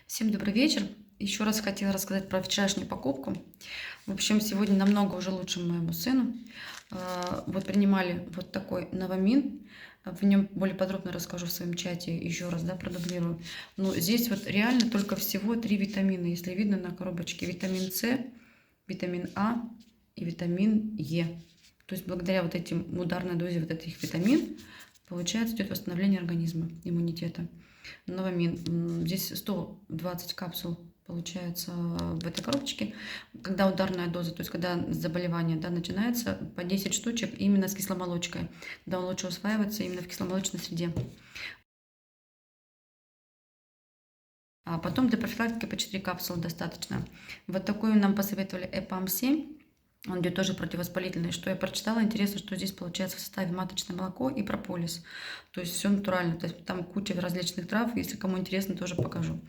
Всем добрый вечер. Еще раз хотела рассказать про вчерашнюю покупку. В общем, сегодня намного уже лучше моему сыну. Вот принимали вот такой новамин. В нем более подробно расскажу в своем чате, еще раз, да, продублирую. Но здесь вот реально только всего 3 витамина. Если видно на коробочке: витамин С, витамин А и витамин Е. То есть благодаря вот этим ударной дозе вот этих витамин получается идет восстановление организма, иммунитета. Новамин. Здесь 120 капсул получается в этой коробочке. Когда ударная доза, то есть когда заболевание, да, начинается, по 10 штучек именно с кисломолочкой, когда он лучше усваивается именно в кисломолочной среде. А потом для профилактики по 4 капсулы достаточно. Вот такой нам посоветовали ЭПАМ-7. Он идет тоже противовоспалительный. Что я прочитала, интересно, что здесь получается в составе маточное молоко и прополис. То есть все натурально. То есть там куча различных трав. Если кому интересно, тоже покажу.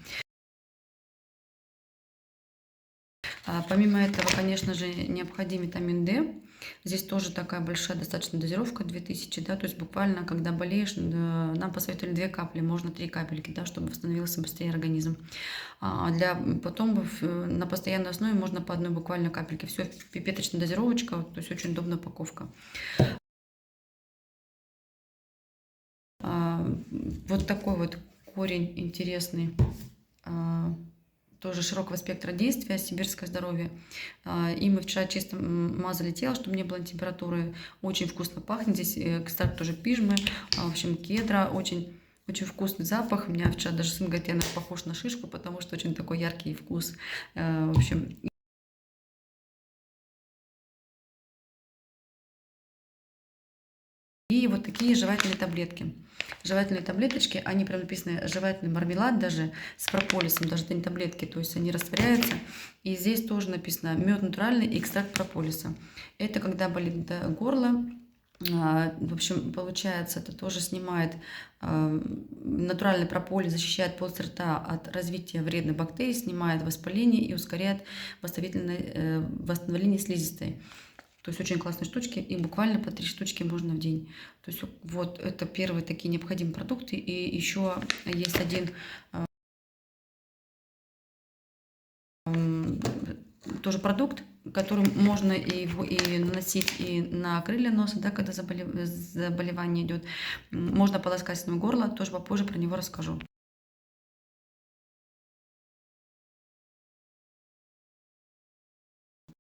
Помимо этого, конечно же, необходим витамин D. Здесь тоже такая большая достаточно дозировка, 2000, да, то есть буквально, когда болеешь, нам посоветовали 2 капли, можно 3 капельки, да, чтобы восстановился быстрее организм. Потом на постоянной основе можно по одной буквально капельке. Все пипеточная дозировочка, то есть очень удобная упаковка. Вот такой вот корень интересный. Тоже широкого спектра действия, сибирское здоровье. И мы вчера чисто мазали тело, чтобы не было температуры. Очень вкусно пахнет. Здесь экстракт тоже пижмы, в общем, кедра. Очень, очень вкусный запах. У меня вчера даже сын говорит, я похож на шишку, потому что очень такой яркий вкус. В общем, и вот такие жевательные таблетки. Жевательные таблеточки, они прям написаны жевательный мармелад даже с прополисом, даже это не таблетки, то есть они растворяются. И здесь тоже написано мед натуральный и экстракт прополиса. Это когда болит горло. В общем, получается, это тоже снимает натуральный прополис, защищает полость рта от развития вредных бактерий, снимает воспаление и ускоряет восстановление слизистой. То есть очень классные штучки, и буквально по 3 штучки можно в день. То есть вот это первые такие необходимые продукты. И еще есть один тоже продукт, которым можно его и наносить и на крылья носа, да, когда заболевание идет. Можно полоскать с ним горло, тоже попозже про него расскажу.